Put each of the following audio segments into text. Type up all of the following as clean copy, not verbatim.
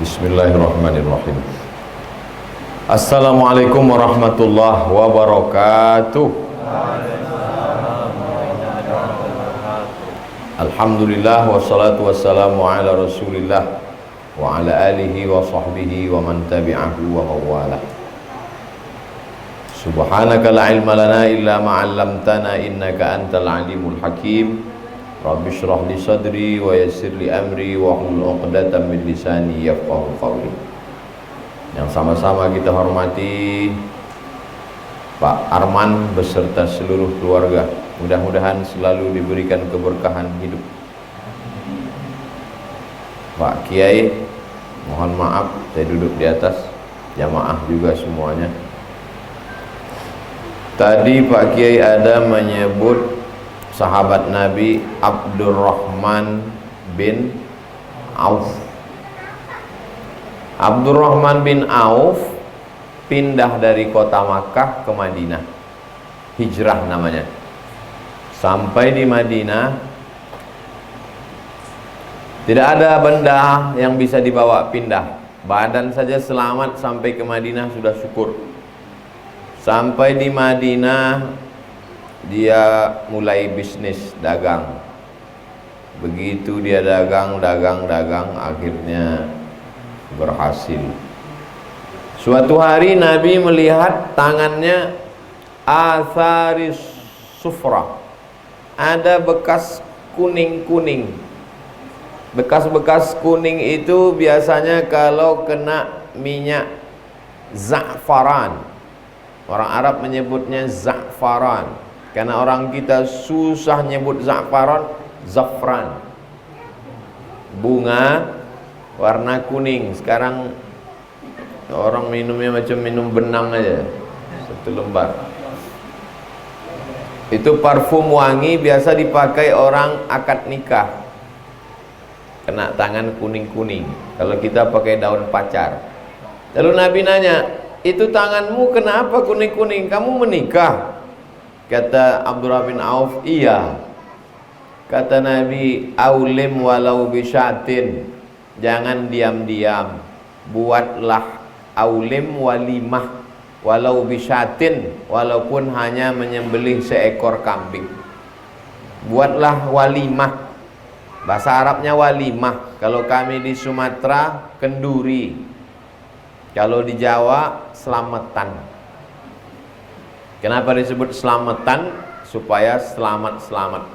Bismillahirrahmanirrahim. Assalamualaikum warahmatullahi wabarakatuh. Alhamdulillah wassalatu wassalamu ala rasulillah wa ala alihi wa sahbihi wa man tabi'ahu wa mawalah. Subhanaka la ilma lana illa ma 'allamtana innaka antal alimul hakim. Rabbi shrah li sadri wa yassir li amri wa hlul 'uqdatam min lisani yafqahu qawli. Yang sama-sama kita hormati Pak Arman beserta seluruh keluarga, mudah-mudahan selalu diberikan keberkahan hidup. Pak Kiai, mohon maaf saya duduk di atas, jamaah juga semuanya. Tadi Pak Kiai ada menyebut sahabat Nabi Abdurrahman bin Auf. Abdurrahman bin Auf pindah dari kota Makkah ke Madinah, hijrah namanya. Sampai di Madinah tidak ada benda yang bisa dibawa pindah, badan saja selamat sampai ke Madinah sudah syukur. Sampai di Madinah dia mulai bisnis dagang. Begitu dia dagang, akhirnya berhasil. Suatu hari Nabi melihat tangannya atharis sufra, ada bekas kuning-kuning. Bekas-bekas kuning itu biasanya kalau kena minyak za'faran. Orang Arab menyebutnya za'faran. Karena orang kita susah nyebut za'faran, zafran. Bunga warna kuning. Sekarang orang minumnya macam minum benang aja, satu lembar. Itu parfum wangi biasa dipakai orang akad nikah. Kena tangan kuning-kuning. Kalau kita pakai daun pacar. Lalu Nabi nanya, itu tanganmu kenapa kuning-kuning? Kamu menikah? Kata Abdurrahman bin Auf, iya. Kata Nabi, aulim walau bisyatin, jangan diam-diam, buatlah aulim walimah walau bisyatin, walaupun hanya menyembelih seekor kambing. Buatlah walimah. Bahasa Arabnya walimah. Kalau kami di Sumatera kenduri, kalau di Jawa selamatan. Kenapa disebut selamatan? Supaya selamat-selamat.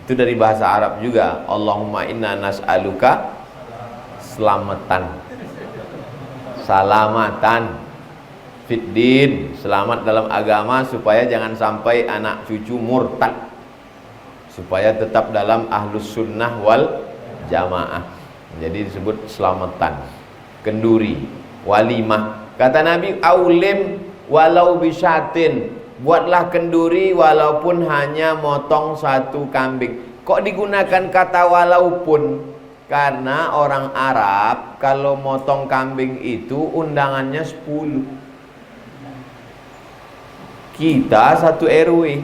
Itu dari bahasa Arab juga. Allahumma inna nas'aluka selamatan, salamatan fiddin, selamat dalam agama, supaya jangan sampai anak cucu murtad, supaya tetap dalam ahlus sunnah wal jamaah. Jadi disebut selamatan, kenduri, walimah. Kata Nabi, aulim walau bisyatin, buatlah kenduri walaupun hanya motong satu kambing. Kok digunakan kata walaupun? Karena orang Arab kalau motong kambing itu undangannya 10. Kita satu RW.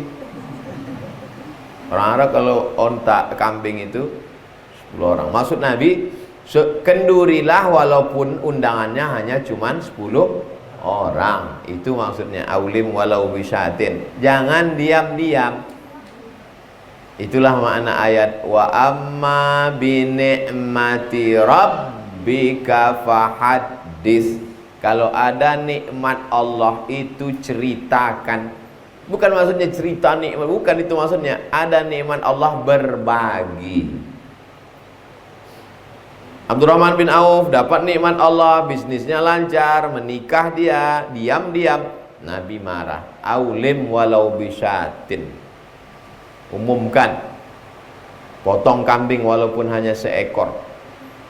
Orang Arab kalau onta kambing itu 10 orang. Maksud Nabi, kendurilah walaupun undangannya hanya cuman 10 orang. Itu maksudnya aulim walau bisyatin. Jangan diam-diam. Itulah makna ayat wa amma bi ni'mati rabbika fahaddits. Kalau ada nikmat Allah itu ceritakan. Bukan maksudnya cerita nikmat, bukan itu maksudnya. Ada nikmat Allah, berbagi. Abdurrahman bin Auf dapat nikmat Allah, bisnisnya lancar, menikah dia, diam-diam. Nabi marah. Aulim walau bisyatin. Umumkan. Potong kambing walaupun hanya seekor.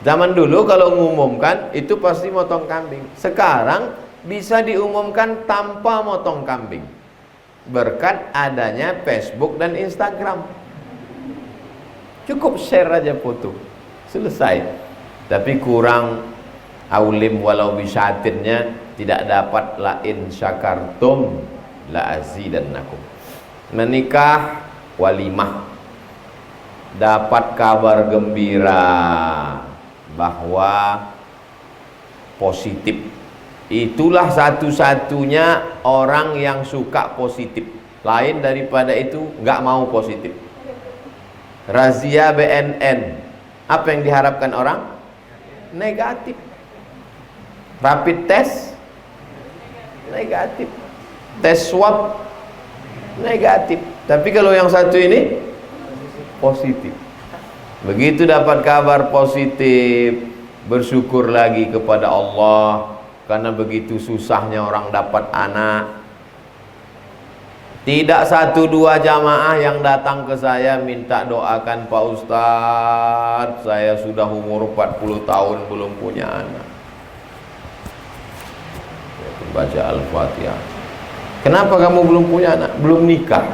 Zaman dulu kalau mengumumkan itu pasti motong kambing. Sekarang bisa diumumkan tanpa motong kambing, berkat adanya Facebook dan Instagram. Cukup share aja foto, selesai. Tapi kurang aulim walau bisyatinnya, tidak dapat la in syakartum la azidannakum. Menikah walimah, dapat kabar gembira bahwa positif. Itulah satu-satunya orang yang suka positif. Lain daripada itu nggak mau positif. Razia BNN, apa yang diharapkan orang? Negatif. Rapid test negatif. Tes swab negatif. Tapi kalau yang satu ini positif. Begitu dapat kabar positif, bersyukur lagi kepada Allah, karena begitu susahnya orang dapat anak. Tidak satu dua jamaah yang datang ke saya minta doakan Pak Ustadz, saya sudah umur 40 tahun belum punya anak. Baca Al-Fatihah. Kenapa kamu belum punya anak? Belum nikah.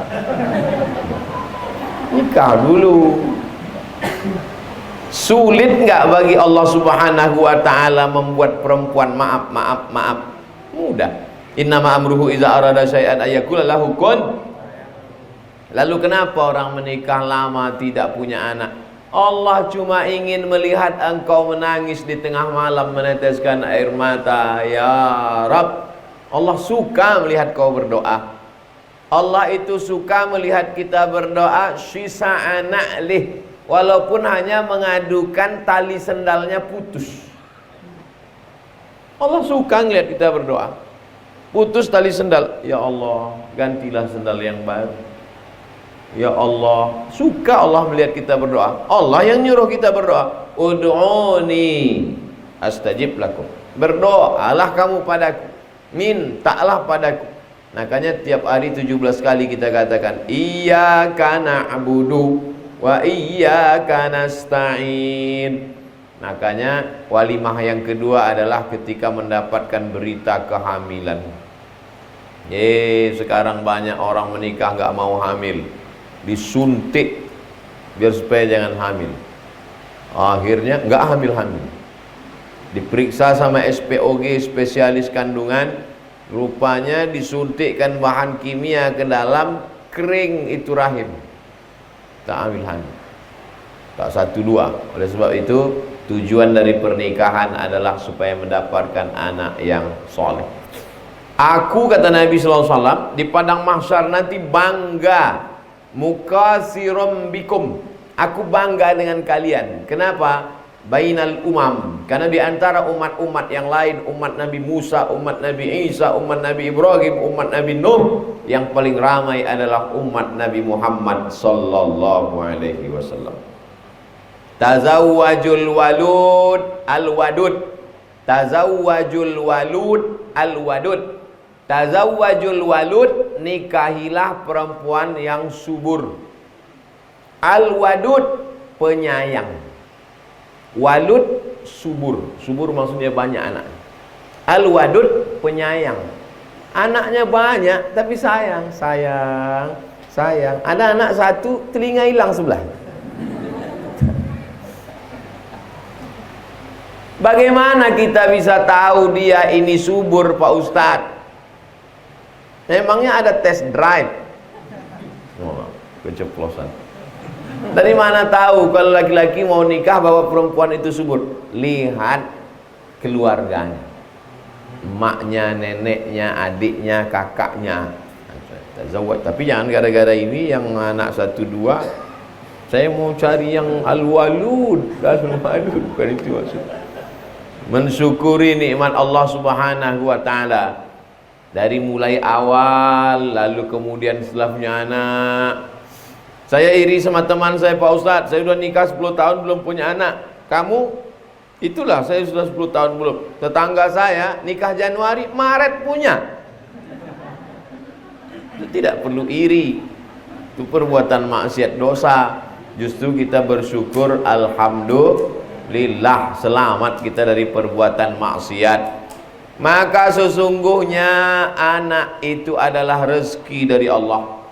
Nikah dulu. Sulit nggak bagi Allah Subhanahu wa ta'ala membuat perempuan maaf? Mudah. Innama amruhu iza arada syai'an ayyakula lahu kun. Lalu kenapa orang menikah lama tidak punya anak? Allah cuma ingin melihat engkau menangis di tengah malam meneteskan air mata. Ya Rabb, Allah suka melihat kau berdoa. Allah itu suka melihat kita berdoa syisa'a na'lih, walaupun hanya mengadukan tali sendalnya putus. Allah suka melihat kita berdoa. Putus tali sendal, ya Allah gantilah sendal yang baru. Ya Allah, suka Allah melihat kita berdoa. Allah yang nyuruh kita berdoa. Ud'uni astajib lakum. Berdoalah kamu padaku, mintalah padaku. Makanya tiap hari 17 kali kita katakan iyyaka na'budu wa iyyaka nasta'in. Makanya walimah yang kedua adalah ketika mendapatkan berita kehamilan. Sekarang banyak orang menikah nggak mau hamil, disuntik biar supaya jangan hamil. Akhirnya nggak hamil-hamil. Diperiksa sama SPOG, spesialis kandungan, rupanya disuntikkan bahan kimia ke dalam, kering itu rahim, tak hamil-hamil. Tak satu dua. Oleh sebab itu tujuan dari pernikahan adalah supaya mendapatkan anak yang soleh. Aku, kata Nabi SAW, di padang mahsyar nanti bangga, mukasirum bikum, aku bangga dengan kalian. Kenapa? Bainal umam, karena di antara umat-umat yang lain, umat Nabi Musa, umat Nabi Isa, umat Nabi Ibrahim, umat Nabi Nuh, yang paling ramai adalah umat Nabi Muhammad sallallahu alaihi wasallam. Tazawwajul walud al-wadud. Tazawwajul walud al-wadud. Tazawwajul walud, nikahilah perempuan yang subur. Al-wadud, penyayang. Walud, subur. Subur maksudnya banyak anak. Al-wadud, penyayang. Anaknya banyak tapi sayang. Ada anak satu, telinga hilang sebelah. Bagaimana kita bisa tahu dia ini subur, Pak Ustadz? Memangnya ada test drive? Oh, keceplosan. Dari mana tahu kalau laki-laki mau nikah bahwa perempuan itu subur? Lihat keluarganya, emaknya, neneknya, adiknya, kakaknya. Tapi jangan gara-gara ini yang anak 1, 2, saya mau cari yang al-walud. Al-walud bukan itu maksudnya. Mensyukuri nikmat Allah Subhanahu wa ta'ala dari mulai awal, lalu kemudian setelah punya anak. Saya iri sama teman saya, Pak Ustadz, saya sudah nikah 10 tahun belum punya anak. Kamu? Itulah, saya sudah 10 tahun belum. Tetangga saya nikah Januari, Maret punya. Itu tidak perlu iri. Itu perbuatan maksiat dosa. Justru kita bersyukur, alhamdulillah. lillah, selamat kita dari perbuatan maksiat. Maka sesungguhnya anak itu adalah rezeki dari Allah.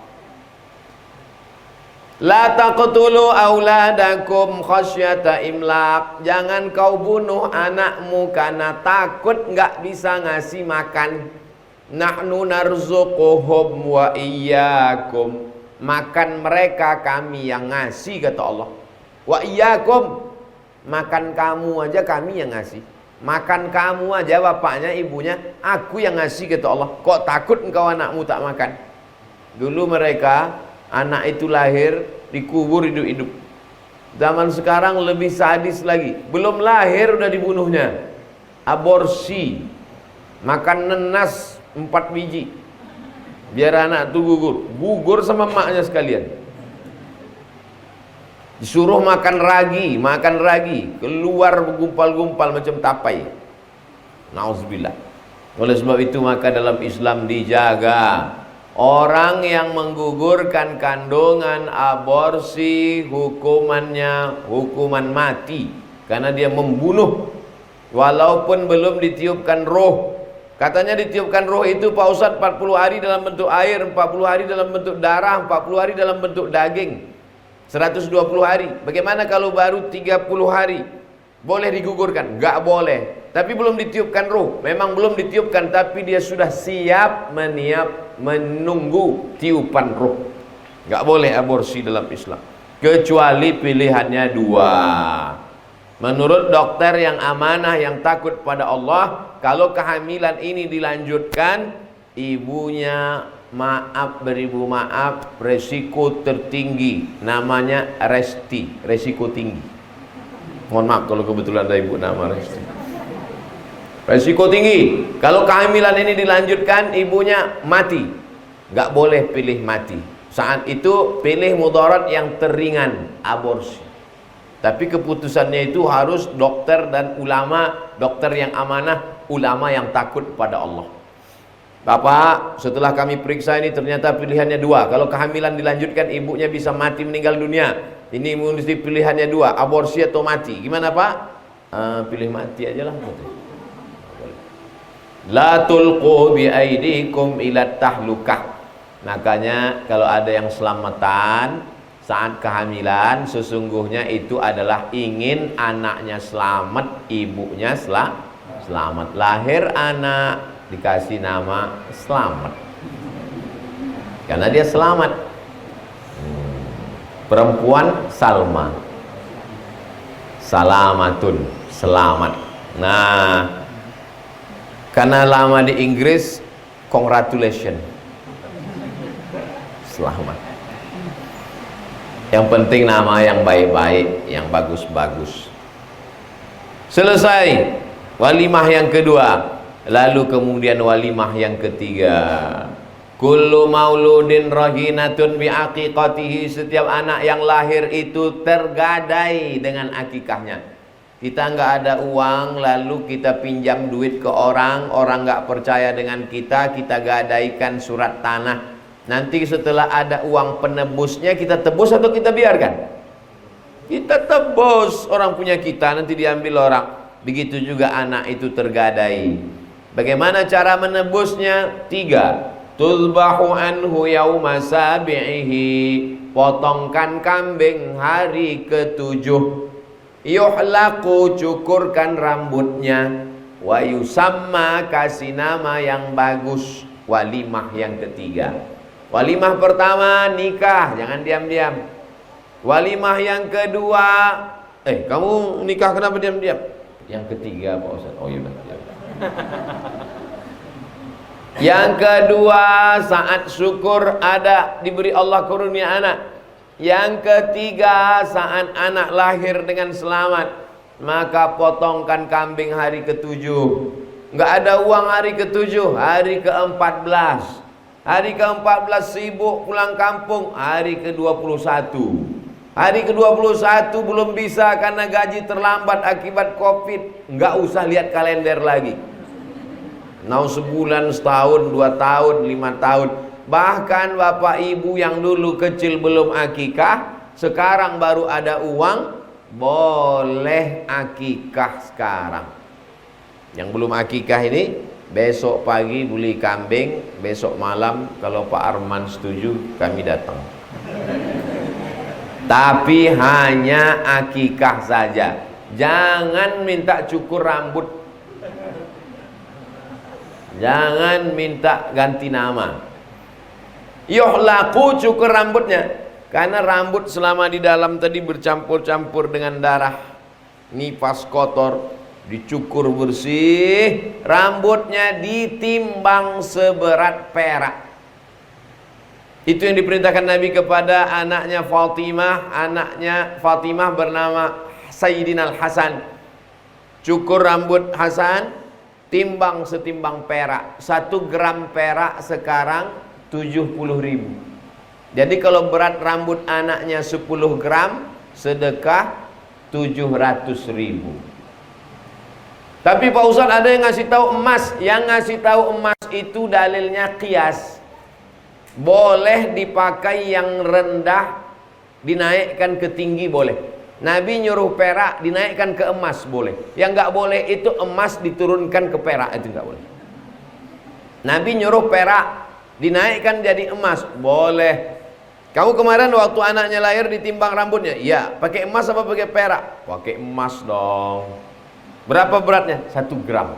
La taqtulu auladakum khasyata imlaq. Jangan kau bunuh anakmu karena takut nggak bisa ngasih makan. Nahnu narzuquhum wa iyyakum. Makan mereka kami yang ngasih, kata Allah. Wa iyyakum. Makan kamu aja kami yang ngasih. Makan kamu aja bapaknya ibunya aku yang ngasih, kata Allah. Kok takut engkau anakmu tak makan? Dulu mereka anak itu lahir dikubur hidup-hidup. Zaman sekarang lebih sadis lagi. Belum lahir udah dibunuhnya. Aborsi. Makan nenas 4 biji. Biar anak itu gugur. Gugur sama maknya sekalian. Disuruh makan ragi. Keluar bergumpal-gumpal macam tapai. Nauzubillah. Oleh sebab itu maka dalam Islam dijaga. Orang yang menggugurkan kandungan, aborsi, hukumannya hukuman mati. Karena dia membunuh. Walaupun belum ditiupkan roh. Katanya ditiupkan roh itu Pak Ustadz 40 hari dalam bentuk air, 40 hari dalam bentuk darah, 40 hari dalam bentuk daging, 120 hari. Bagaimana kalau baru 30 hari? Boleh digugurkan? Enggak boleh. Tapi belum ditiupkan roh. Memang belum ditiupkan, tapi dia sudah siap menunggu tiupan roh. Enggak boleh aborsi dalam Islam. Kecuali pilihannya dua. Menurut dokter yang amanah, yang takut pada Allah, kalau kehamilan ini dilanjutkan, ibunya beribu maaf, resiko tertinggi. Namanya Resti, resiko tinggi. Mohon maaf kalau kebetulan ada ibu nama Resti. Resiko tinggi. Kalau kehamilan ini dilanjutkan, ibunya mati. Gak boleh pilih mati. Saat itu pilih mudarat yang teringan, aborsi. Tapi keputusannya itu harus dokter dan ulama, dokter yang amanah, ulama yang takut pada Allah. Bapak, setelah kami periksa ini ternyata pilihannya dua. Kalau kehamilan dilanjutkan, ibunya bisa mati meninggal dunia. Ini mesti pilihannya dua, aborsi atau mati. Gimana Pak? Pilih mati aja lah. La tulqu bi aidikum ila tahlukah. Makanya kalau ada yang selamatan saat kehamilan, sesungguhnya itu adalah ingin anaknya selamat, ibunya selamat. Lahir anak dikasih nama Selamat. Karena dia selamat. Perempuan Salma. Salamatun, selamat. Nah, karena lama di Inggris, congratulations, selamat. Yang penting nama yang baik-baik, yang bagus-bagus. Selesai walimah yang kedua. Lalu kemudian walimah yang ketiga. Kullu mauludin rahinatun biaqiqatihi. Setiap anak yang lahir itu tergadai dengan akikahnya. Kita nggak ada uang, lalu kita pinjam duit ke orang nggak percaya dengan kita gadaikan surat tanah. Nanti setelah ada uang penebusnya, kita tebus atau kita biarkan? Kita tebus, orang punya kita, nanti diambil orang. Begitu juga anak itu tergadai. Bagaimana cara menebusnya? 3. Tuzbahu anhu yauma sabi'ihi. Potongkan kambing hari ke-7. Yuhlaku, cukurkan rambutnya. Wa yusamma, kasih nama yang bagus. Walimah yang ketiga. Walimah pertama nikah, jangan diam-diam. Walimah yang kedua, kamu nikah kenapa diam-diam? Yang ketiga Pak Ustaz. Oh iya betul. Yang kedua saat syukur ada diberi Allah karunia anak. Yang ketiga saat anak lahir dengan selamat, maka potongkan kambing hari ke-7. Nggak ada uang hari ke-7, hari ke-14. Hari ke-14 sibuk pulang kampung. Hari ke-21. Hari ke-21 belum bisa karena gaji terlambat akibat Covid. Nggak usah lihat kalender lagi. Mau sebulan, setahun, 2 tahun, 5 tahun. Bahkan bapak ibu yang dulu kecil belum akikah, sekarang baru ada uang, boleh akikah sekarang. Yang belum akikah ini besok pagi beli kambing, besok malam kalau Pak Arman setuju kami datang. Tapi hanya akikah saja. Jangan minta cukur rambut. Jangan minta ganti nama. Yuhlaku, cukur rambutnya. Karena rambut selama di dalam tadi bercampur-campur dengan darah, nipas kotor, dicukur bersih, rambutnya ditimbang seberat perak. Itu yang diperintahkan Nabi kepada anaknya Fatimah. Anaknya Fatimah bernama Sayyidina Al-Hasan. Cukur rambut Hasan, timbang setimbang perak. 1 gram perak sekarang 70.000. Jadi kalau berat rambut anaknya 10 gram, sedekah 700.000. Tapi Pak Ustadz ada yang ngasih tahu emas. Yang ngasih tahu emas itu dalilnya qiyas. Boleh dipakai yang rendah, dinaikkan ke tinggi boleh. Nabi nyuruh perak dinaikkan ke emas boleh. Yang nggak boleh itu emas diturunkan ke perak, itu nggak boleh. Nabi nyuruh perak dinaikkan jadi emas boleh. Kamu kemarin waktu anaknya lahir ditimbang rambutnya, iya, pakai emas apa pakai perak? Pakai emas dong. Berapa beratnya? 1 gram.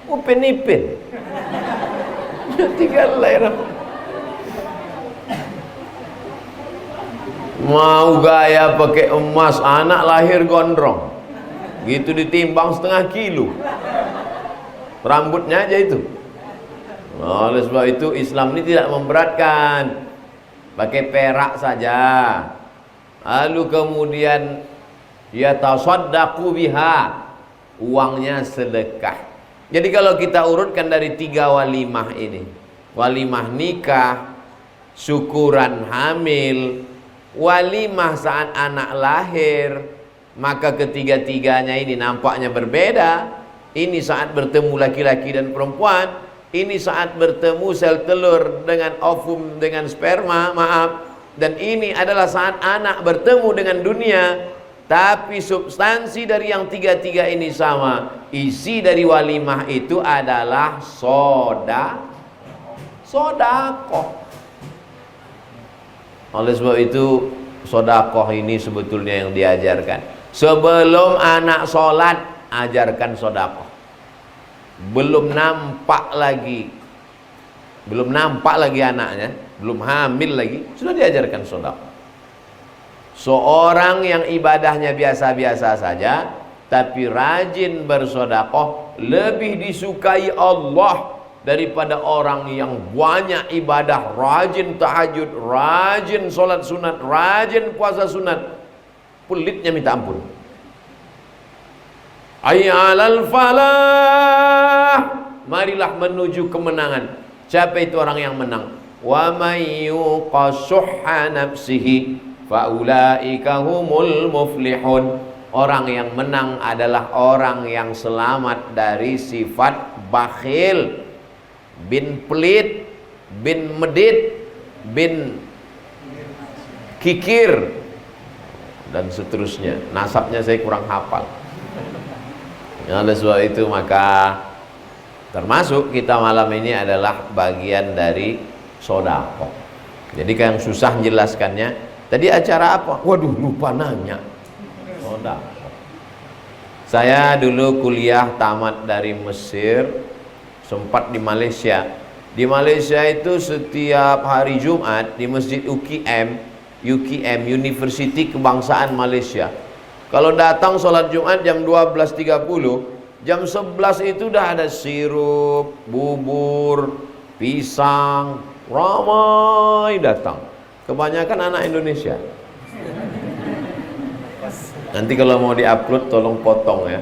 Upin-ipin. Tinggal lahir. Mau gaya pakai emas, anak lahir gondrong. Gitu ditimbang setengah kilo. Rambutnya aja itu. Oleh sebab itu Islam ini tidak memberatkan. Pakai perak saja. Lalu kemudian yatasaddaqu biha, uangnya sedekah. Jadi kalau kita urutkan dari 3 walimah ini, walimah nikah, syukuran hamil, walimah saat anak lahir, maka ketiga-tiganya ini nampaknya berbeda. Ini saat bertemu laki-laki dan perempuan, ini saat bertemu sel telur dengan ovum dengan sperma, maaf. Dan ini adalah saat anak bertemu dengan dunia. Tapi substansi dari yang tiga-tiga ini sama. Isi dari walimah itu adalah sodakoh. Oleh sebab itu sodakoh ini sebetulnya yang diajarkan. Sebelum anak sholat, ajarkan sodakoh. Belum nampak lagi anaknya, belum hamil lagi, sudah diajarkan sodakoh. Seorang yang ibadahnya biasa-biasa saja tapi rajin bersodakoh lebih disukai Allah daripada orang yang banyak ibadah, rajin tahajud, rajin sholat sunat, rajin puasa sunat, pelitnya minta ampun. Ayyalal falah, marilah menuju kemenangan. Siapa itu orang yang menang? Wa may yuqashuhha nafsihi faulaika humul muflihun. Orang yang menang adalah orang yang selamat dari sifat bakhil, bin pelit, bin medit, bin kikir, dan seterusnya. Nasabnya saya kurang hafal. Oleh sebab itu maka termasuk kita malam ini adalah bagian dari sodakoh. Jadi yang susah menjelaskannya. Tadi acara apa? Waduh, lupa nanya. Sodakoh. Saya dulu kuliah tamat dari Mesir, sempat di Malaysia. Di Malaysia itu setiap hari Jumat di Masjid UKM, University Kebangsaan Malaysia. Kalau datang sholat Jumat jam 12.30, jam 11 itu udah ada sirup, bubur, pisang, ramai datang. Kebanyakan anak Indonesia. Nanti kalau mau diupload tolong potong ya.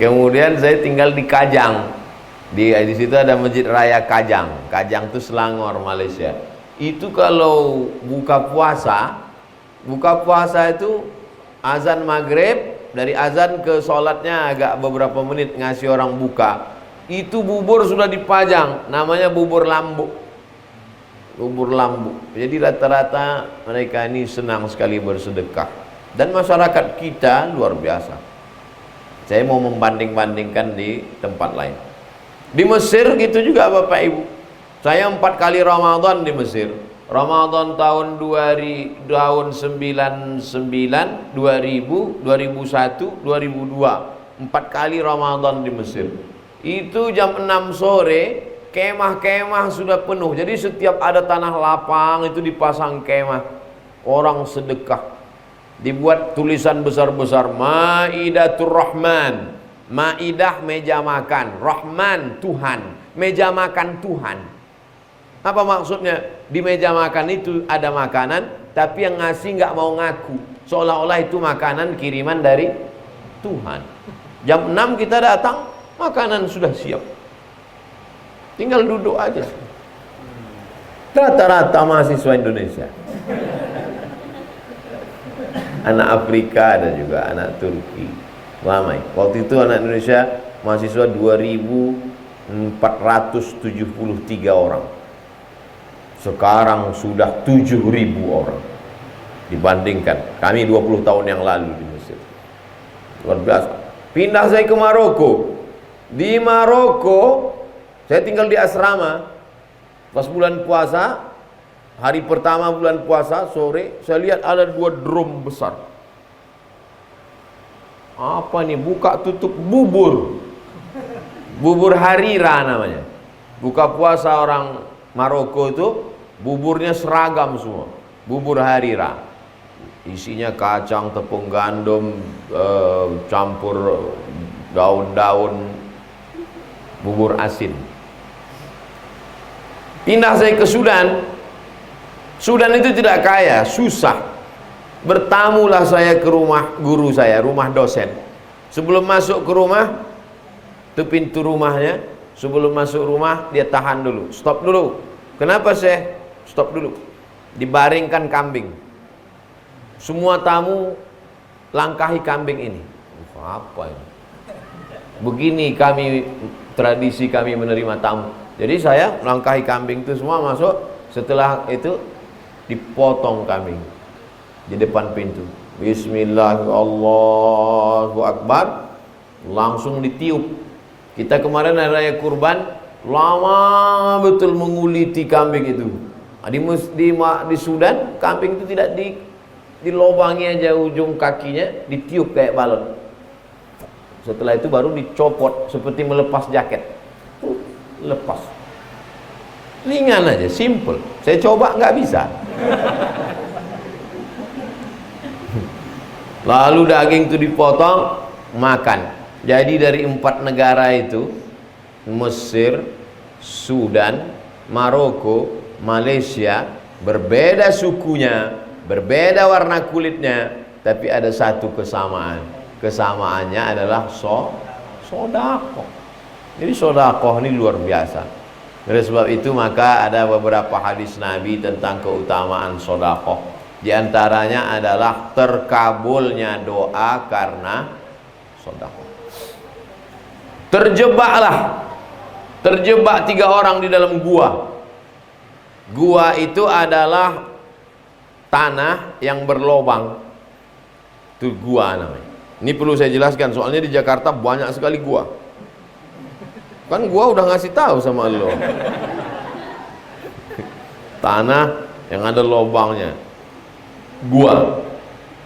Kemudian saya tinggal di Kajang. Di situ ada Masjid Raya Kajang. Kajang itu Selangor, Malaysia. Itu kalau buka puasa itu azan maghrib, dari azan ke sholatnya agak beberapa menit ngasih orang buka. Itu bubur sudah dipajang, namanya bubur lambuk. kubur lambu. Jadi rata-rata mereka ini senang sekali bersedekah. Dan masyarakat kita luar biasa. Saya mau membanding-bandingkan di tempat lain. Di Mesir gitu juga Bapak Ibu. Saya 4 kali Ramadan di Mesir. Ramadan tahun 99, 2000, 2001, 2002. 4 kali Ramadan di Mesir. Itu jam 6 sore, kemah-kemah sudah penuh. Jadi setiap ada tanah lapang itu dipasang kemah. Orang sedekah. Dibuat tulisan besar-besar, Maidatur Rahman. Maidah meja makan, Rahman Tuhan, meja makan Tuhan. Apa maksudnya? Di meja makan itu ada makanan, tapi yang ngasih nggak mau ngaku, seolah-olah itu makanan kiriman dari Tuhan. Jam 6 kita datang, makanan sudah siap, tinggal duduk aja. Rata-rata mahasiswa Indonesia, anak Afrika ada juga, anak Turki, ramai. Waktu itu anak Indonesia mahasiswa 2.473 orang. Sekarang sudah 7.000 orang. Dibandingkan kami 20 tahun yang lalu di Mesir. Luar biasa. Pindah saya ke Maroko. Di Maroko saya tinggal di asrama. Pas bulan puasa, hari pertama bulan puasa sore, saya lihat ada 2 drum besar. Apa nih? Buka tutup bubur. Bubur harira namanya. Buka puasa orang Maroko itu buburnya seragam semua. Bubur harira. Isinya kacang, tepung gandum, campur daun-daun, bubur asin. Pindah saya ke Sudan. Sudan itu tidak kaya, susah. Bertamulah saya ke rumah guru saya, rumah dosen. Sebelum masuk ke rumah, itu pintu rumahnya. Sebelum masuk rumah, dia tahan dulu. Stop dulu. Kenapa saya? Stop dulu. Dibaringkan kambing. Semua tamu langkahi kambing ini. Apa ini? Begini kami, tradisi kami menerima tamu. Jadi saya langkahi kambing itu semua masuk. Setelah itu dipotong kambing di depan pintu. Bismillahirrahmanirrahim. Langsung ditiup. Kita kemarin hari raya kurban, lama betul menguliti kambing itu. Di Sudan kambing itu tidak dilobangi aja ujung kakinya, ditiup kayak balon. Setelah itu baru dicopot seperti melepas jaket. Lepas. Ringan aja, simple. Saya coba nggak bisa. Lalu daging itu dipotong, makan. Jadi dari 4 negara itu, Mesir, Sudan, Maroko, Malaysia, berbeda sukunya, berbeda warna kulitnya, tapi ada satu kesamaan. Kesamaannya adalah sodakoh. Jadi sodakoh ini luar biasa. Oleh sebab itu maka ada beberapa hadis Nabi tentang keutamaan sodakoh. Di antaranya adalah terkabulnya doa karena sodakoh. Terjebak 3 orang di dalam gua. Gua itu adalah tanah yang berlobang. Itu gua namanya. Ini perlu saya jelaskan, soalnya di Jakarta banyak sekali gua. Kan gua udah ngasih tahu sama lo. Tanah yang ada lobangnya. Gua.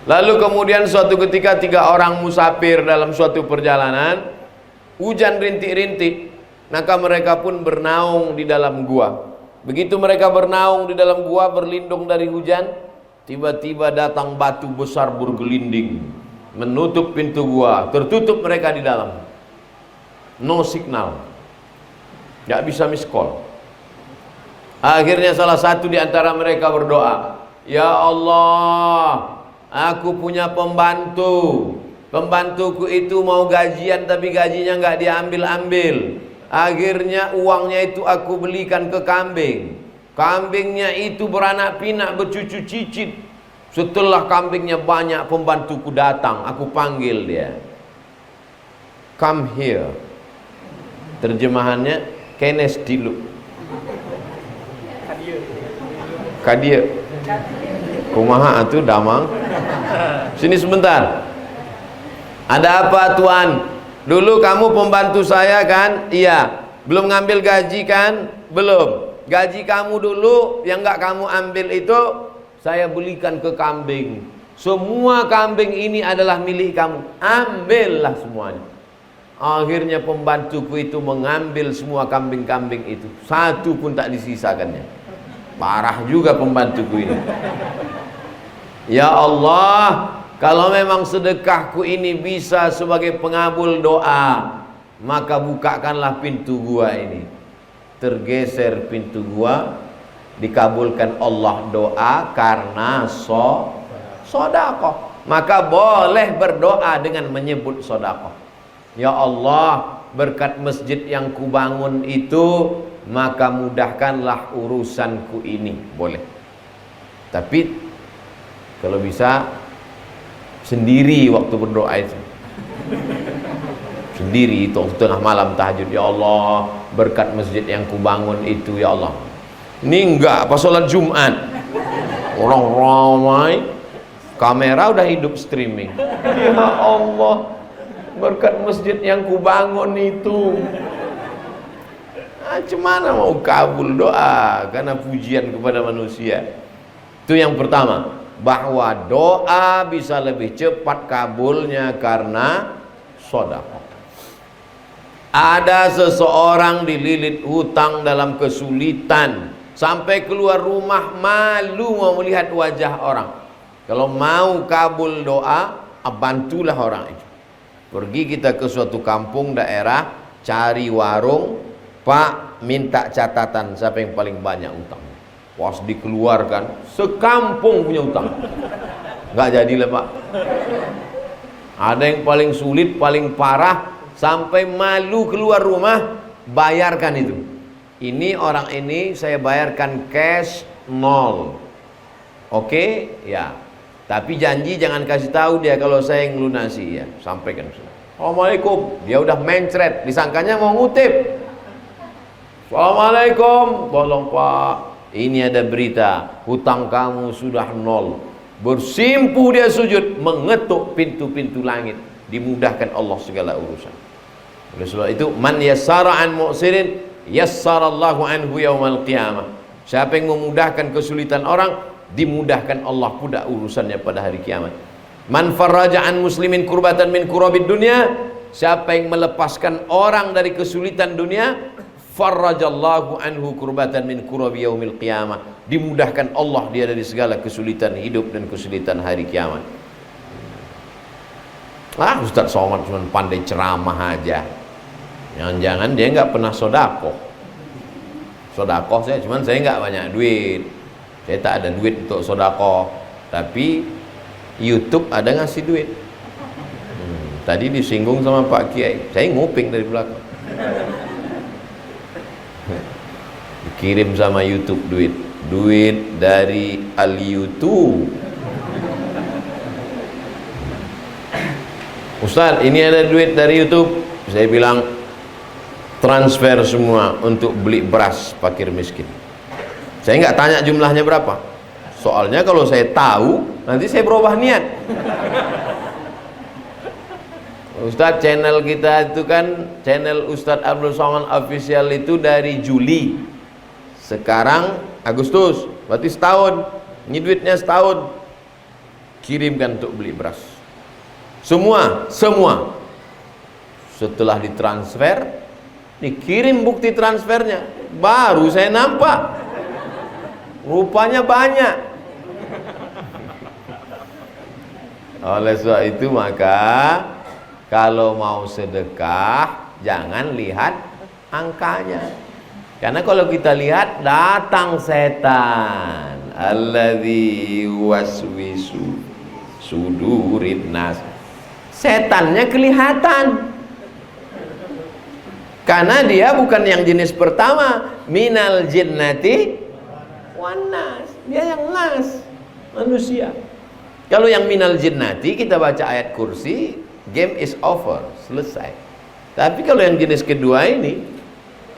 Lalu kemudian suatu ketika 3 orang musafir dalam suatu perjalanan, hujan rintik-rintik, maka mereka pun bernaung di dalam gua. Begitu mereka bernaung di dalam gua, berlindung dari hujan, tiba-tiba datang batu besar bergelinding, menutup pintu gua, tertutup mereka di dalam. No signal, nggak bisa miss call. Akhirnya salah satu di antara mereka berdoa, ya Allah, aku punya pembantu. Pembantuku itu mau gajian tapi gajinya nggak diambil-ambil. Akhirnya uangnya itu aku belikan ke kambing. Kambingnya itu beranak pinak, bercucu cicit. Setelah kambingnya banyak, pembantuku datang. Aku panggil dia. Come here. Terjemahannya, kenes dilu. Kadia. Kumaha atuh damang. Sini sebentar. Ada apa tuan? Dulu kamu pembantu saya kan? Iya. Belum ngambil gaji kan? Belum. Gaji kamu dulu yang nggak kamu ambil itu saya belikan ke kambing. Semua kambing ini adalah milik kamu. Ambillah semuanya. Akhirnya pembantuku itu mengambil semua kambing-kambing itu. Satu pun tak disisakannya. Parah juga pembantuku ini. Ya Allah, kalau memang sedekahku ini bisa sebagai pengabul doa, maka bukakanlah pintu gua ini. Tergeser pintu gua, dikabulkan Allah doa karena sodakoh. Maka boleh berdoa dengan menyebut sodakoh. Ya Allah, berkat masjid yang kubangun itu, maka mudahkanlah urusanku ini. Boleh. Tapi kalau bisa sendiri waktu berdoa itu. Sendiri itu tengah malam tahajud. Ya Allah, berkat masjid yang kubangun itu ya Allah. Ini enggak pas sholat Jumat, orang ramai, kamera udah hidup streaming. Ya Allah, berkat masjid yang kubangun itu. Cuman mau kabul doa karena pujian kepada manusia. Itu yang pertama, bahwa doa bisa lebih cepat kabulnya karena sedekah. Ada seseorang dililit hutang dalam kesulitan, sampai keluar rumah malu mau melihat wajah orang. Kalau mau kabul doa, bantulah orang itu. Pergi kita ke suatu kampung daerah, cari warung, Pak, minta catatan siapa yang paling banyak utang. Pas dikeluarkan, sekampung punya utang. Nggak jadilah Pak. Ada yang paling sulit, paling parah, sampai malu keluar rumah, bayarkan itu. Ini orang ini saya bayarkan cash 0. Oke? Ya. Tapi janji jangan kasih tahu dia kalau saya yang lunasi ya. Sampaikan. Assalamualaikum. Dia udah mencret, disangkanya mau ngutip. Assalamualaikum. Tolong Pak, ini ada berita, hutang kamu sudah 0. Bersimpuh dia sujud, mengetuk pintu-pintu langit, dimudahkan Allah segala urusan. Oleh sebab itu, man yassara an mu'sirin yassarallahu anhu yaumal qiyamah. Siapa yang memudahkan kesulitan orang, dimudahkan Allah pula urusannya pada hari kiamat. Man farraja an muslimin kurbatan min kurabid dunya. Siapa yang melepaskan orang dari kesulitan dunia, farrajallahu anhu kurbatan min kurabi yaumil qiyamah. Dimudahkan Allah dia dari segala kesulitan hidup dan kesulitan hari kiamat. Ustaz Somad cuma pandai ceramah aja. Jangan-jangan dia nggak pernah sodakoh. Sodakoh saya, cuman saya nggak banyak duit. Saya tak ada duit untuk sodakoh. Tapi YouTube ada ngasih duit. Tadi disinggung sama Pak Kiai, saya nguping dari belakang. Dikirim sama YouTube duit dari Al-YouTube. Ustaz, ini ada duit dari YouTube. Saya bilang transfer semua untuk beli beras fakir miskin. Saya nggak tanya jumlahnya berapa. Soalnya kalau saya tahu, nanti saya berubah niat. Ustaz, channel kita itu kan channel Ustaz Abdul Somad Official itu dari Juli. Sekarang Agustus, berarti setahun. Ini duitnya setahun. Kirimkan untuk beli beras. Semua. Setelah ditransfer, dikirim bukti transfernya, baru saya nampak rupanya banyak. Oleh sebab itu maka kalau mau sedekah jangan lihat angkanya, karena kalau kita lihat datang setan, alladzi waswisu sudurin nas. Setannya kelihatan, karena dia bukan yang jenis pertama, minal jinnati wan nas, dia yang nas, manusia. Kalau yang minal jinnati kita baca ayat kursi, game is over, selesai. Tapi kalau yang jenis kedua ini,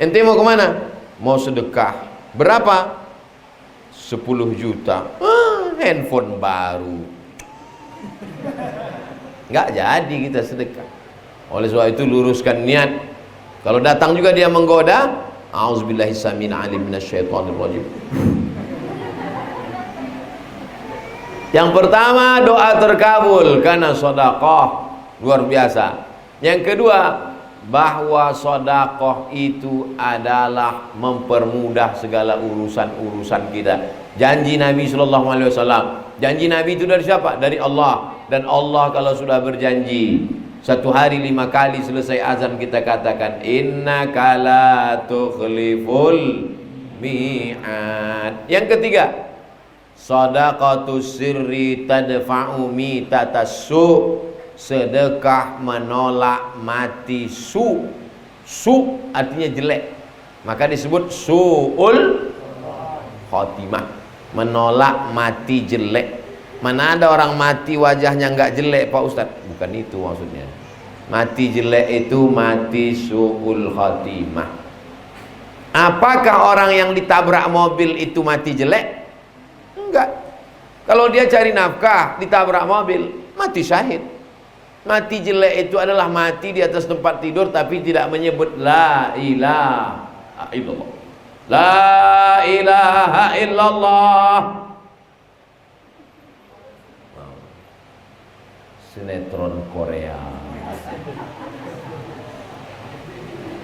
ente mau kemana? Mau sedekah. Berapa? 10 juta, handphone baru. Nggak jadi kita sedekah. Oleh sebab itu luruskan niat. Kalau datang juga dia menggoda, a'udzubillahi samil alim minasyaitonir rajim. Yang pertama, doa terkabul karena sedekah, luar biasa. Yang kedua, bahwa sedekah itu adalah mempermudah segala urusan-urusan kita. Janji Nabi sallallahu alaihi wasallam. Janji Nabi itu dari siapa? Dari Allah. Dan Allah kalau sudah berjanji, satu hari 5 kali selesai azan kita katakan, innaka la tukhliful mi'ad. Yang ketiga, shadaqatus sirri tadfa'u mitatassu. Sedekah menolak mati su. Su artinya jelek, maka disebut su'ul khotimah, menolak mati jelek. Mana ada orang mati wajahnya enggak jelek Pak Ustadz? Bukan itu maksudnya. Mati jelek itu mati su'ul khotimah. Apakah orang yang ditabrak mobil itu mati jelek? Enggak. Kalau dia cari nafkah ditabrak mobil, mati syahid. Mati jelek itu adalah mati di atas tempat tidur tapi tidak menyebut la ilaha illallah. La ilaha illallah. Sinetron Korea.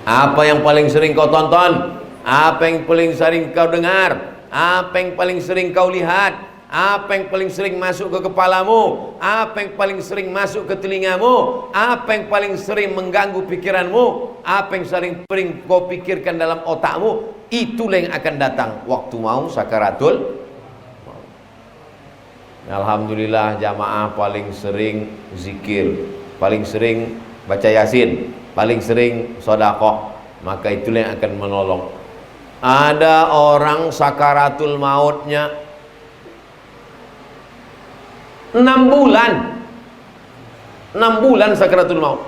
Apa yang paling sering kau tonton? Apa yang paling sering kau dengar? Apa yang paling sering kau lihat? Apa yang paling sering masuk ke kepalamu? Apa yang paling sering masuk ke telingamu? Apa yang paling sering mengganggu pikiranmu? Apa yang sering kau pikirkan dalam otakmu? Itulah yang akan datang waktu mau sakaratul. Alhamdulillah jamaah paling sering zikir, paling sering baca yasin, paling sering sedekah, maka itulah yang akan menolong. Ada orang sakaratul mautnya 6 bulan. 6 bulan sakaratul maut.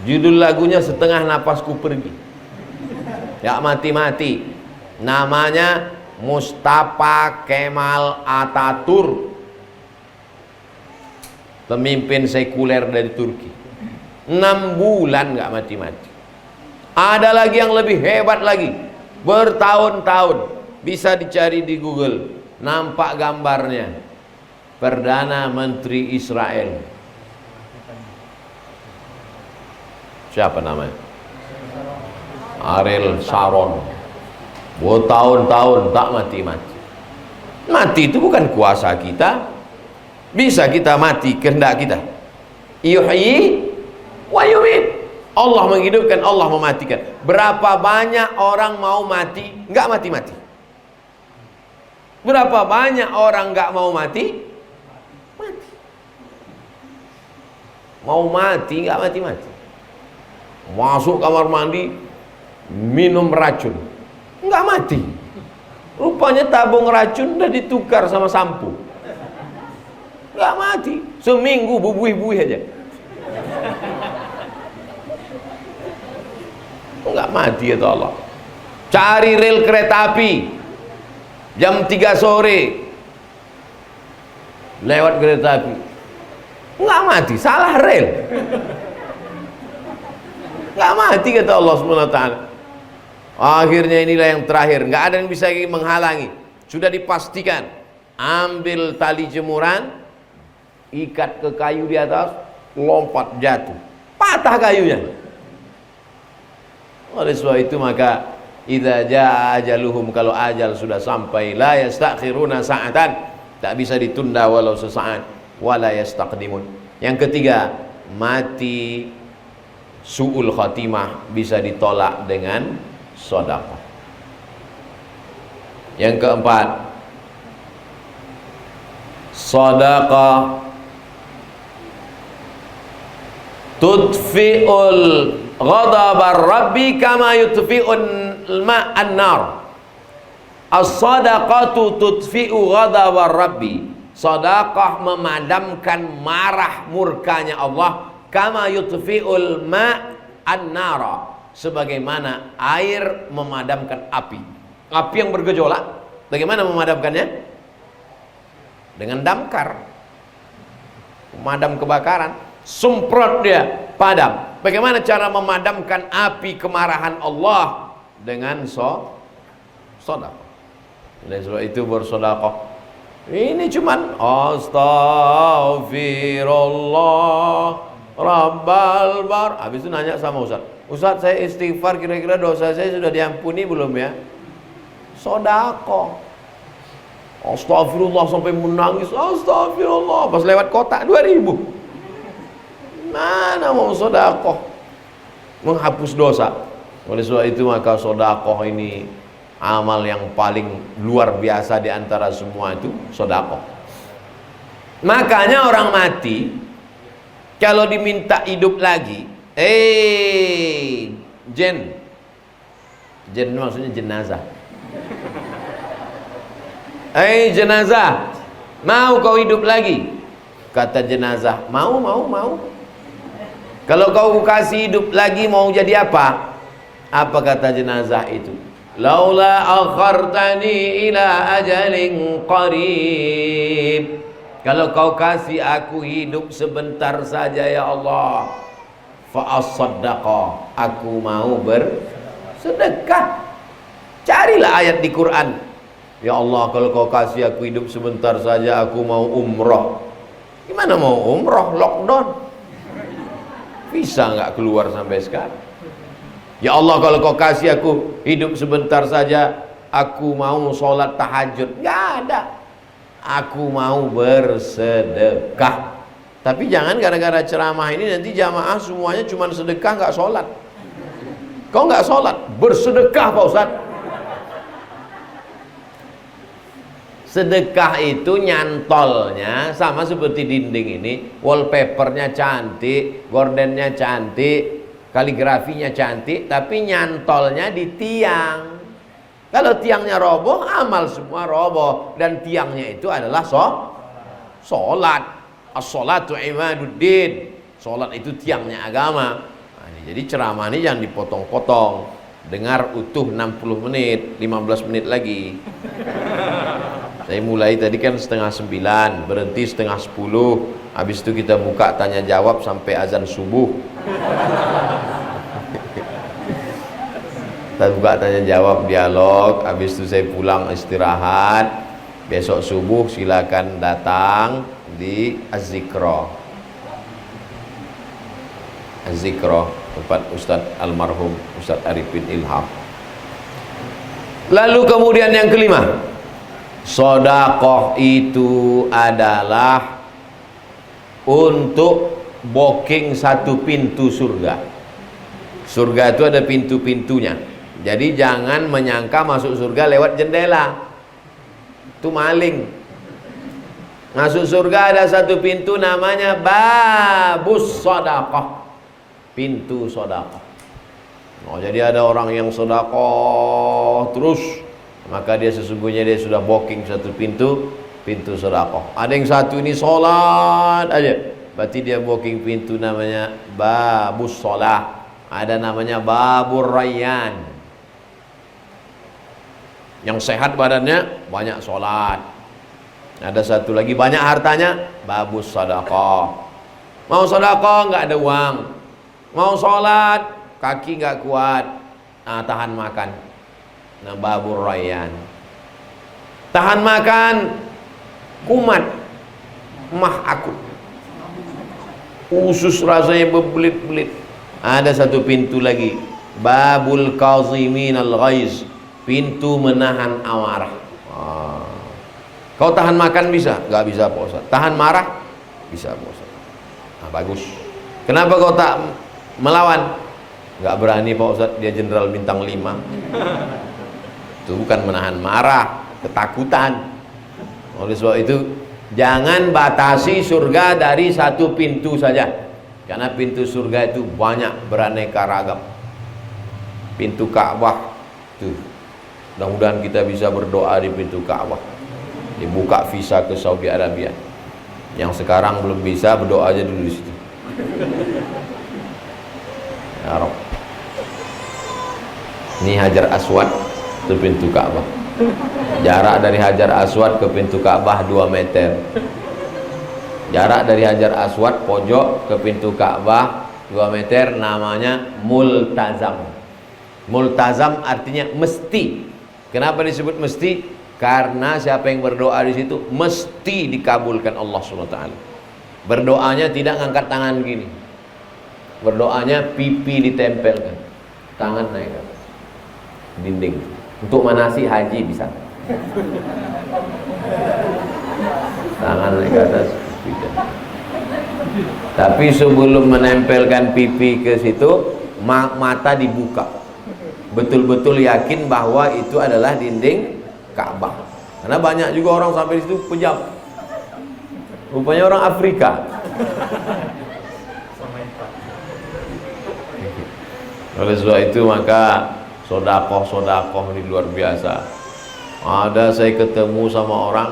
Judul lagunya Setengah Napasku Pergi. Ya mati-mati. Namanya Mustafa Kemal Atatürk, pemimpin sekuler dari Turki. 6 bulan nggak mati-mati. Ada lagi yang lebih hebat lagi, bertahun-tahun. Bisa dicari di Google, nampak gambarnya. Perdana Menteri Israel. Siapa namanya? Ariel Sharon. Bertahun-tahun tak mati-mati. Mati itu bukan kuasa kita. Bisa kita mati kehendak kita. Yuhyi wa yumit. Allah menghidupkan, Allah mematikan. Berapa banyak orang mau mati enggak mati-mati? Berapa banyak orang enggak mau mati? Mati. Mau mati enggak mati-mati. Masuk kamar mandi, minum racun, enggak mati. Rupanya tabung racun udah ditukar sama sampo. Enggak mati. Seminggu bubuih-buih aja. Enggak mati kata Allah. Cari rel kereta api jam 3 sore, lewat kereta api, enggak mati, salah rel. Enggak mati kata Allah SWT. Akhirnya inilah yang terakhir, enggak ada yang bisa menghalangi. Sudah dipastikan, ambil tali jemuran, ikat ke kayu di atas, lompat jatuh, patah kayunya. Oleh sebab itu maka idza jaa ajaluhum, kalau ajal sudah sampai, la yastakhiruna sa'atan, tak bisa ditunda walau sesaat, wala yastaqdimun. Yang ketiga, mati su'ul khatimah bisa ditolak dengan sedekah. Yang keempat, sedekah tudfi'ul ghadabar rabbi kama yutfi'un ma'an nar. As-sadaqatu tudfi'u ghadabar rabbi. Sedekah memadamkan marah murkanya Allah, kama yutfi'ul ma'an nar, sebagaimana air memadamkan api. Api yang bergejolak Bagaimana memadamkannya? Dengan damkar, pemadam kebakaran. Semprot dia, padam. Bagaimana cara memadamkan api kemarahan Allah? Dengan sedekah. Oleh sebab itu bersedekah. Ini cuman astaghfirullah rabbal bar. Habis itu nanya sama Ustaz, Ustaz saya istighfar, kira-kira dosa saya sudah diampuni belum ya? Sedekah. Astagfirullah sampai menangis, astagfirullah. Pas lewat kotak 2000. Mana mau sedekah menghapus dosa. Oleh sebab itu maka sedekah ini amal yang paling luar biasa di antara semua itu sedekah. Makanya orang mati kalau diminta hidup lagi, jen maksudnya jenazah. Jenazah, mau kau hidup lagi? Kata jenazah, mau. Kalau kau kasih hidup lagi mau jadi apa? Apa kata jenazah itu? Laula akhartani ila ajalin qarib. Kalau kau kasih aku hidup sebentar saja ya Allah, fa asaddaqa, aku mau bersedekah. Carilah ayat di Quran. Ya Allah, kalau kau kasih aku hidup sebentar saja, aku mau umroh. Gimana mau umroh? Lockdown. Bisa nggak keluar sampai sekarang? Ya Allah, kalau kau kasih aku hidup sebentar saja, aku mau sholat tahajud. Nggak ada. Aku mau bersedekah. Tapi jangan gara-gara ceramah ini nanti jamaah semuanya cuma sedekah nggak sholat. Kau nggak sholat, bersedekah Pak Ustaz. Sedekah itu nyantolnya sama seperti dinding ini, wallpapernya cantik, gordennya cantik, kaligrafinya cantik, tapi nyantolnya di tiang. Kalau tiangnya roboh, amal semua roboh. Dan tiangnya itu adalah sholat. As-sholatu imaduddin. Sholat itu tiangnya agama. Nah, jadi ceramah ini jangan dipotong-potong. Dengar utuh 60 menit, 15 menit lagi. Saya mulai tadi kan 8:30, berhenti 8:30. Habis itu kita buka tanya jawab sampai azan subuh. Kita buka tanya jawab, dialog. Habis itu saya pulang istirahat. Besok subuh silakan datang di Az-Zikra. Az-Zikra, tempat Ustadz almarhum Ustadz Arifin Ilham. Lalu kemudian yang kelima, sedekah itu adalah untuk booking satu pintu surga. Surga itu ada pintu-pintunya. Jadi jangan menyangka masuk surga lewat jendela. Itu maling. Masuk surga ada satu pintu namanya babus sedekah. Pintu sedekah. Oh, jadi ada orang yang sedekah terus, maka dia sesungguhnya dia sudah booking satu pintu sedekah. Ada yang satu ini sholat aja, berarti dia booking pintu namanya babus sholah. Ada namanya babur rayyan. Yang sehat badannya banyak sholat. Ada satu lagi banyak hartanya, babus sedekah. Mau sedekah nggak ada uang, mau sholat kaki nggak kuat, nah tahan makan. Nah babur rayyan. Tahan makan, kumat, mah akut, usus rasanya berbelit-belit. Ada satu pintu lagi, babul kazimin al-ghaiz, pintu menahan amarah. Kau tahan makan bisa? Gak bisa Pak Ustaz. Tahan marah? Bisa Pak Ustaz. Nah bagus. Kenapa kau tak melawan? Gak berani Pak Ustaz, dia jenderal bintang 5. Itu bukan menahan marah, ketakutan. Oleh sebab itu jangan batasi surga dari satu pintu saja, karena pintu surga itu banyak, beraneka ragam. Pintu Ka'bah tuh, mudah-mudahan kita bisa berdoa di pintu Ka'bah, dibuka visa ke Saudi Arabia. Yang sekarang belum bisa, berdoa aja dulu di situ. Ya Rabb. Ini Hajar Aswad, itu pintu Ka'bah. Jarak dari Hajar Aswad ke pintu Ka'bah 2 meter. Jarak dari Hajar Aswad pojok ke pintu Ka'bah 2 meter, namanya multazam. Multazam artinya mesti. Kenapa disebut mesti? Karena siapa yang berdoa di situ mesti dikabulkan Allah SWT. Berdoanya tidak ngangkat tangan gini. Berdoanya pipi ditempelkan, tangan naik ke dinding. Untuk manasi haji bisa. Tangan naik ke atas, pipi. Tapi sebelum menempelkan pipi ke situ, mata dibuka. Betul-betul yakin bahwa itu adalah dinding Ka'bah. Karena banyak juga orang sampai di situ pejam. Rupanya orang Afrika. Oleh sebab itu maka sodakoh ini luar biasa. Ada saya ketemu sama orang,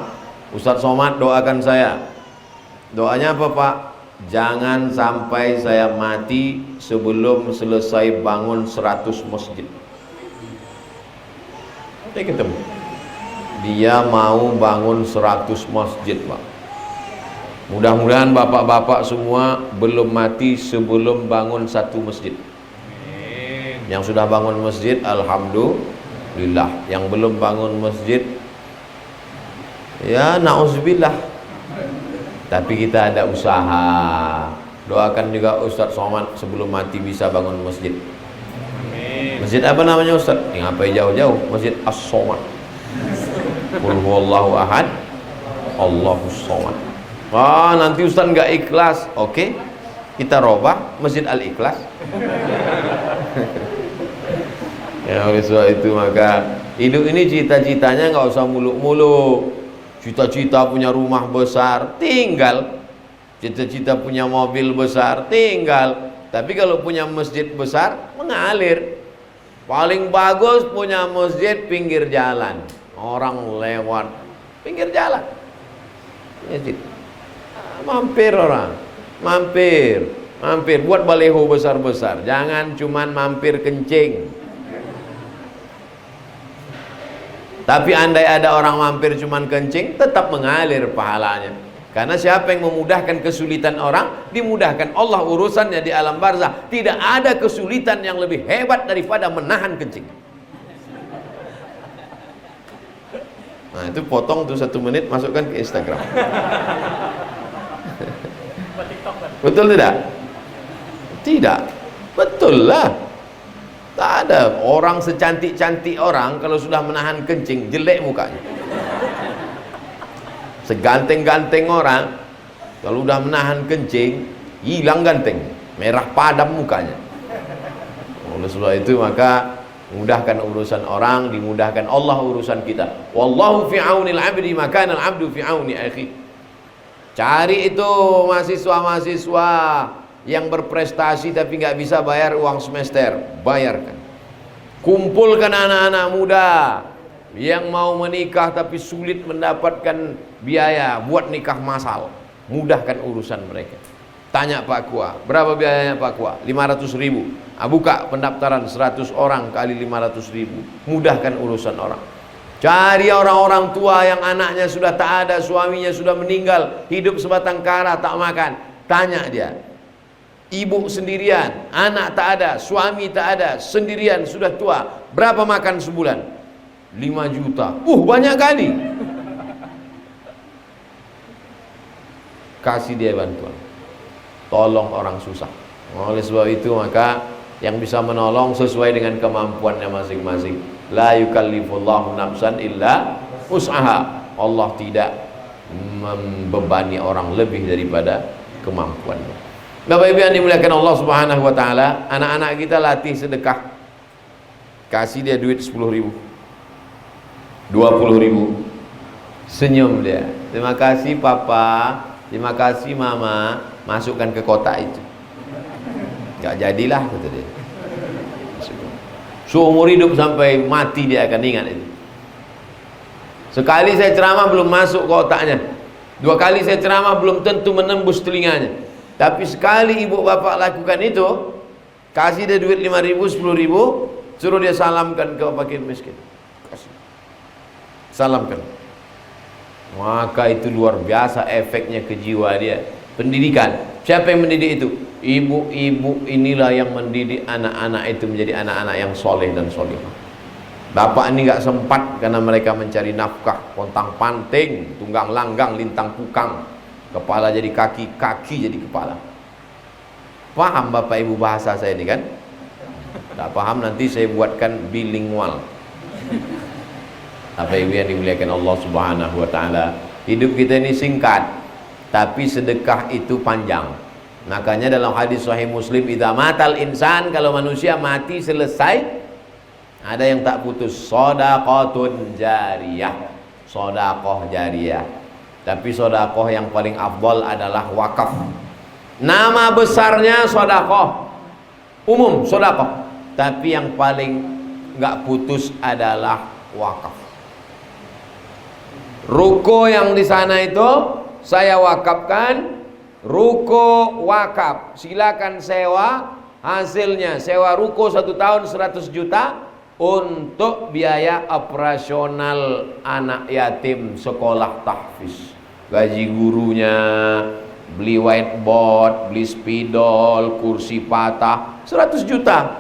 Ustadz Somad doakan saya. Doanya apa Pak? Jangan sampai saya mati sebelum selesai bangun 100 masjid. Saya ketemu, dia mau bangun 100 masjid Pak. Mudah-mudahan bapak-bapak semua belum mati sebelum bangun 1 masjid. Yang sudah bangun masjid, alhamdulillah. Yang belum bangun masjid, ya na'udzubillah. Tapi kita ada usaha. Doakan juga Ustadz Somad sebelum mati bisa bangun masjid. Masjid apa namanya Ustadz? Ngapain jauh-jauh? Masjid As-Somad. Qul huwallahu ahad, Allahus Somad. Nanti Ustadz nggak ikhlas. Oke, kita robah Masjid Al-Ikhlas. Ya, oleh sebab itu maka hidup ini cita-citanya nggak usah muluk-muluk. Cita-cita punya rumah besar, tinggal. Cita-cita punya mobil besar, tinggal. Tapi kalau punya masjid besar, mengalir. Paling bagus punya masjid pinggir jalan. Orang lewat pinggir jalan. Masjid. Mampir orang, mampir buat baleho besar-besar. Jangan cuman mampir kencing. Tapi andai ada orang mampir cuman kencing, tetap mengalir pahalanya. Karena siapa yang memudahkan kesulitan orang, dimudahkan Allah urusannya di alam barzah. Tidak ada kesulitan yang lebih hebat daripada menahan kencing. Nah itu potong tuh 1 menit, masukkan ke Instagram. Betul tidak? Tidak. Betul lah. Tak ada orang secantik-cantik orang kalau sudah menahan kencing jelek mukanya. Seganteng-ganteng orang kalau sudah menahan kencing hilang ganteng, merah padam mukanya. Oleh sebab itu maka mudahkan urusan orang, dimudahkan Allah urusan kita. Wallahu fi aunil 'abdi ma kana al-'abdu fi auni akhi. Cari itu mahasiswa-mahasiswa yang berprestasi tapi nggak bisa bayar uang semester, bayarkan. Kumpulkan anak-anak muda yang mau menikah tapi sulit mendapatkan biaya buat nikah massal, mudahkan urusan mereka. Tanya Pak Kua, berapa biayanya Pak Kua? 500.000. Buka pendaftaran 100 orang kali 500.000, mudahkan urusan orang. Cari orang-orang tua yang anaknya sudah tak ada, suaminya sudah meninggal, hidup sebatang kara tak makan. Tanya dia, ibu sendirian, anak tak ada, suami tak ada, sendirian sudah tua, berapa makan sebulan? 5 juta. Banyak kali. Kasih dia bantuan. Tolong orang susah. Oleh sebab itu maka yang bisa menolong sesuai dengan kemampuannya masing-masing. La yukallifullahu nafsan illa wus'aha. Allah tidak membebani orang lebih daripada kemampuannya. Bapak Ibu yang dimuliakan Allah Subhanahu wa taala, anak-anak kita latih sedekah. Kasih dia duit 10.000, 20.000. Senyum dia. Terima kasih Papa, terima kasih Mama, masukkan ke kotak itu. Enggak jadilah kata dia. Seumur hidup sampai mati dia akan ingat itu. Sekali saya ceramah belum masuk kotaknya. 2 kali saya ceramah belum tentu menembus telinganya. Tapi sekali ibu bapak lakukan itu, kasih dia duit 5.000, 10.000, suruh dia salamkan ke fakir miskin. Kasih. salamkan. Maka itu luar biasa efeknya ke jiwa dia. Pendidikan, siapa yang mendidik itu? Ibu-ibu inilah yang mendidik anak-anak itu menjadi anak-anak yang soleh dan solehah. Bapak ini gak sempat karena mereka mencari nafkah, pontang panting, tunggang langgang, lintang pukang, kepala jadi kaki, kaki jadi kepala. Paham Bapak Ibu bahasa saya ini kan? Tak paham nanti saya buatkan bilingual. Bapak Ibu yang dimuliakan Allah Subhanahu wa taala, hidup kita ini singkat, tapi sedekah itu panjang. Makanya dalam hadis sahih Muslim, idza matal insan, kalau manusia mati selesai, ada yang tak putus, shadaqatun jariyah, sedekah jariyah. Tapi sedekah yang paling afdal adalah wakaf. Nama besarnya sedekah umum, sedekah, tapi yang paling enggak putus adalah wakaf. Ruko yang di sana itu saya wakafkan, ruko wakaf. Silakan sewa, hasilnya sewa ruko 1 tahun 100 juta untuk biaya operasional anak yatim sekolah tahfiz, gaji gurunya, beli whiteboard, beli spidol, kursi patah, 100 juta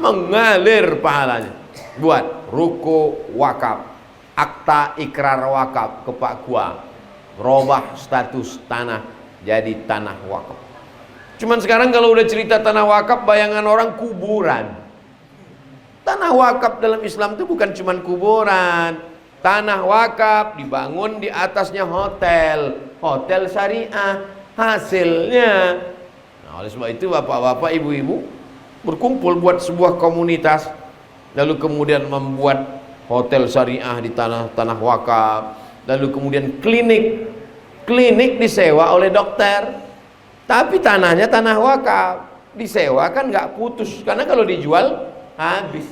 mengalir pahalanya buat ruko wakaf. Akta ikrar wakaf ke Pak Kua, robah status tanah jadi tanah wakaf. Cuman sekarang kalau udah cerita tanah wakaf, bayangan orang kuburan. Tanah wakaf dalam Islam itu bukan cuman kuburan. Tanah wakaf dibangun di atasnya hotel, hotel syariah. Hasilnya, nah oleh sebab itu bapak-bapak, ibu-ibu berkumpul buat sebuah komunitas, lalu kemudian membuat hotel syariah di tanah wakaf, lalu kemudian klinik disewa oleh dokter, tapi tanahnya tanah wakaf, disewa kan nggak putus, karena kalau dijual habis.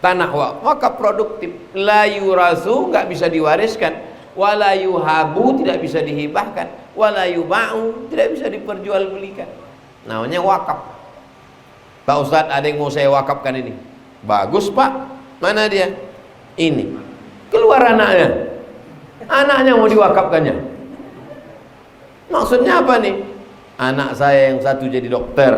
Tanah wakaf produktif, la yurasu, nggak bisa diwariskan, wala yuhabu, tidak bisa dihibahkan, wala yuba'u, tidak bisa diperjualbelikan. Namanya wakaf. Pak Ustadz, ada yang mau saya wakafkan ini. Bagus Pak. Mana dia? Ini. Keluar anaknya. Anaknya mau diwakafkannya. Maksudnya apa nih? Anak saya yang satu jadi dokter,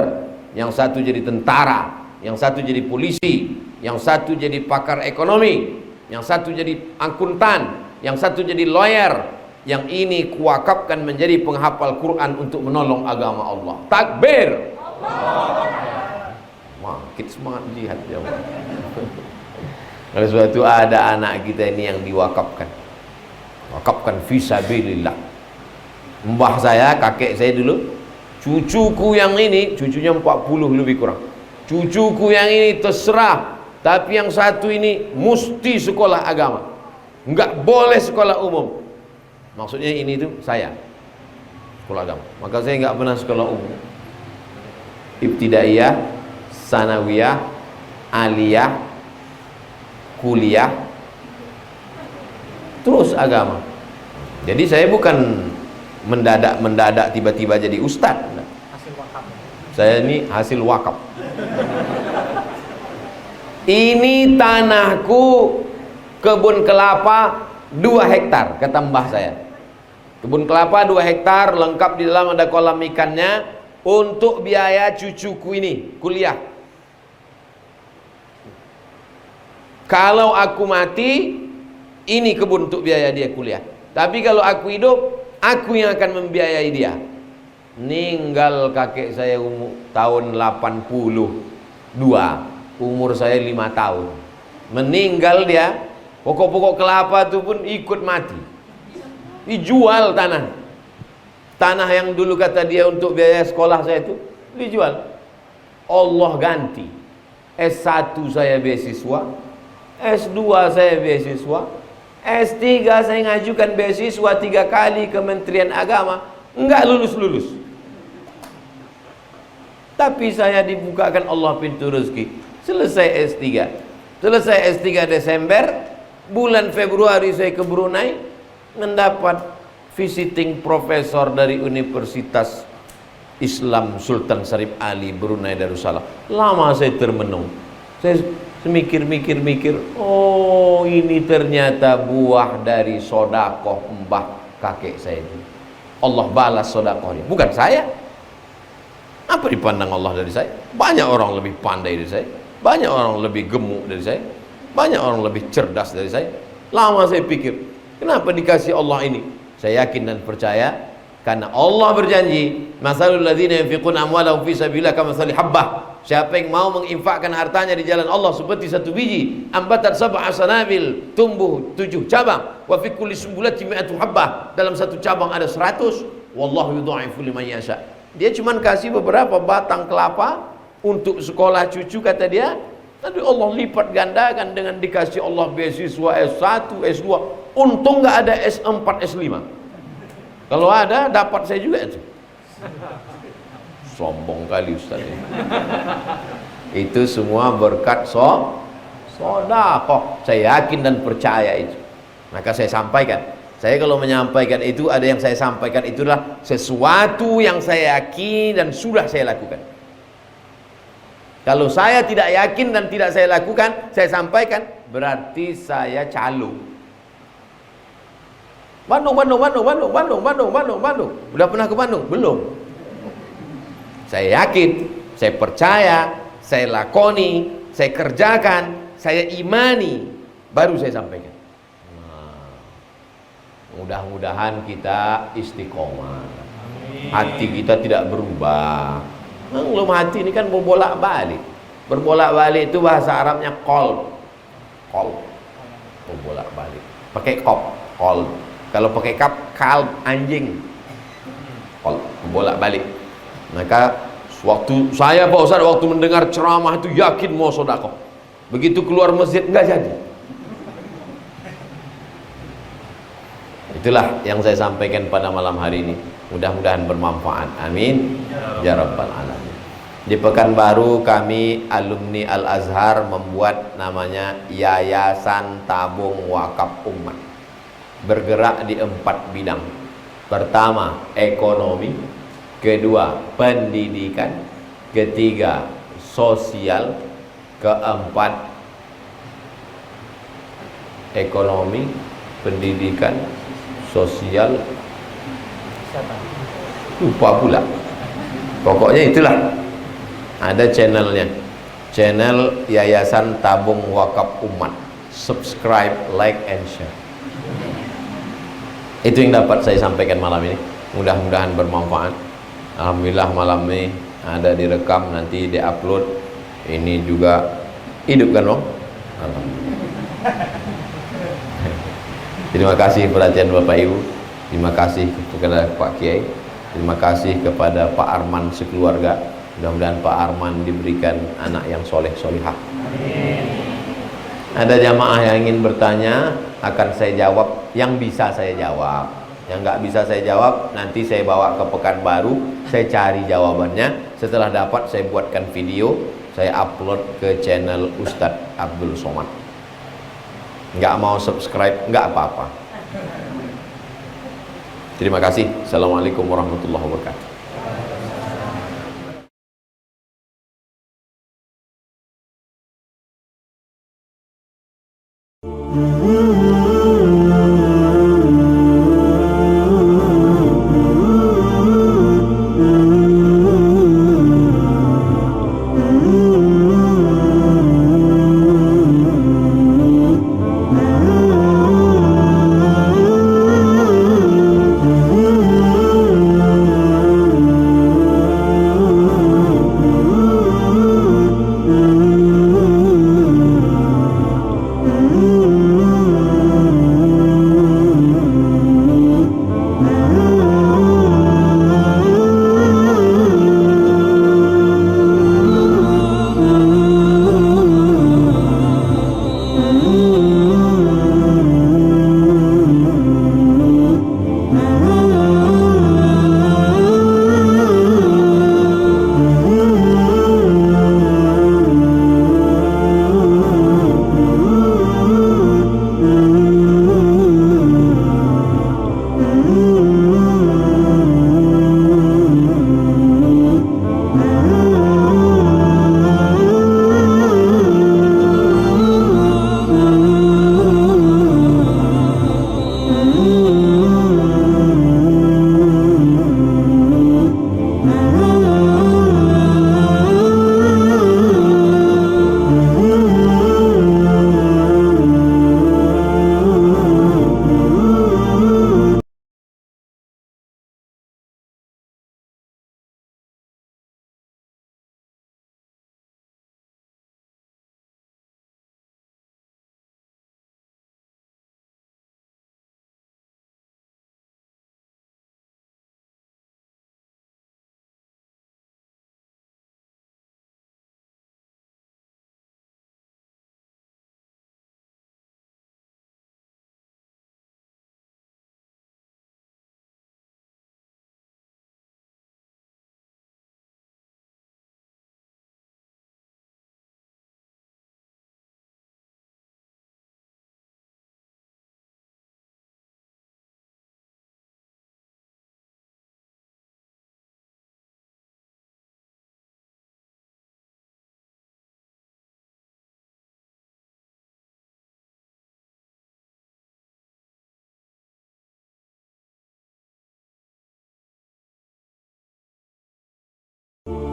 yang satu jadi tentara, yang satu jadi polisi, yang satu jadi pakar ekonomi, yang satu jadi akuntan, yang satu jadi lawyer, yang ini kuwakafkan menjadi penghafal Quran untuk menolong agama Allah. Takbir. Makin semangat jihad ya Allah. Oleh sebab itu ada anak kita ini yang diwakafkan. Wakafkan fisabilillah. Mbah saya, kakek saya dulu, cucuku yang ini, cucunya 40 lebih kurang. Cucuku yang ini terserah, tapi yang satu ini mesti sekolah agama, enggak boleh sekolah umum. Maksudnya ini tuh saya sekolah agama, maka saya enggak pernah sekolah umum. Ibtidaiyah, sanawiyah, aliyah, kuliah, terus agama. Jadi saya bukan mendadak tiba-tiba jadi ustadz. Saya ini hasil wakaf. Ini tanahku, kebun kelapa 2 hektar, kata mbah saya. Kebun kelapa 2 hektar, lengkap di dalam ada kolam ikannya, untuk biaya cucuku ini kuliah. Kalau aku mati, ini kebun untuk biaya dia kuliah. Tapi kalau aku hidup, aku yang akan membiayai dia. Ninggal kakek saya tahun 82, umur saya 5 tahun. Meninggal dia, pokok-pokok kelapa itu pun ikut mati. Dijual tanah. Tanah yang dulu kata dia untuk biaya sekolah saya itu dijual. Allah ganti. S1 saya beasiswa, S2 saya beasiswa, S3 saya ngajukan beasiswa 3 kali Kementerian Agama, enggak lulus-lulus. Tapi saya dibukakan Allah pintu rezeki. Selesai S3. Selesai S3 Desember, bulan Februari saya ke Brunei, mendapat visiting profesor dari Universitas Islam Sultan Syarif Ali Brunei Darussalam. Lama saya termenung. Mikir-mikir, oh ini ternyata buah dari sodakoh mbah kakek saya itu. Allah balas sodakohnya, bukan saya. Apa dipandang Allah dari saya? Banyak orang lebih pandai dari saya, banyak orang lebih gemuk dari saya, banyak orang lebih cerdas dari saya. Lama saya pikir, kenapa dikasih Allah ini? Saya yakin dan percaya karena Allah berjanji, masalul ladzina yunfiquna amwalahum fi sabilillah kamathali habbah. Siapa yang mau menginfakkan hartanya di jalan Allah seperti satu biji ambatat sab'a sanabil, tumbuh 7 cabang, wa fi kulli sumbulatin mi'atu habbah, dalam satu cabang ada 100, wallahu yudha'ifu liman yasha. Dia cuma kasih beberapa batang kelapa untuk sekolah cucu kata dia, tapi Allah lipat gandakan dengan dikasih Allah beasiswa S1, S2. Untung nggak ada S4, S5. Kalau ada dapat saya juga itu. Sombong kali Ustaz ini. Itu semua berkat sedekah. Saya yakin dan percaya itu. Maka saya sampaikan. Saya kalau menyampaikan itu, ada yang saya sampaikan itulah sesuatu yang saya yakin dan sudah saya lakukan. Kalau saya tidak yakin dan tidak saya lakukan, saya sampaikan, berarti saya calo. Bandung. Udah pernah ke Bandung? Belum. Saya yakin, saya percaya, saya lakoni, saya kerjakan, saya imani, baru saya sampaikan. Mudah-mudahan kita istiqomah. Hati kita tidak berubah. Belum hati ini kan berbolak-balik. Berbolak-balik itu bahasa Arabnya qalb. Berbolak-balik. Pakai qalb. Kalau pakai kap, kalb, anjing. Qalb, berbolak-balik. Maka waktu saya Pak Ustaz waktu mendengar ceramah itu yakin mau sedekah. Begitu keluar masjid enggak jadi. Itulah yang saya sampaikan pada malam hari ini. Mudah-mudahan bermanfaat. Amin ya rabbal alamin. Di Pekanbaru kami alumni Al-Azhar membuat namanya Yayasan Tabung Wakaf Umat. Bergerak di 4 bidang. Pertama, ekonomi. Kedua, pendidikan. Ketiga, sosial. Keempat, ekonomi, pendidikan, sosial, lupa pula. Pokoknya itulah. Ada channelnya, channel Yayasan Tabung Wakaf Umat. Subscribe, like, and share. Itu yang dapat saya sampaikan malam ini. Mudah-mudahan bermanfaat. Alhamdulillah malam ini ada direkam, nanti diupload. Ini juga hidup kan Bang? Alhamdulillah. Terima kasih perhatian Bapak Ibu. Terima kasih kepada Pak Kiai. Terima kasih kepada Pak Arman sekeluarga. Mudah-mudahan Pak Arman diberikan anak yang soleh solihah. Ada jamaah yang ingin bertanya, akan saya jawab yang bisa saya jawab. Yang nggak bisa saya jawab, nanti saya bawa ke Pekanbaru, saya cari jawabannya. Setelah dapat, saya buatkan video, saya upload ke channel Ustadz Abdul Somad. Nggak mau subscribe, nggak apa-apa. Terima kasih. Assalamualaikum warahmatullahi wabarakatuh.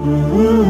Mm-hmm.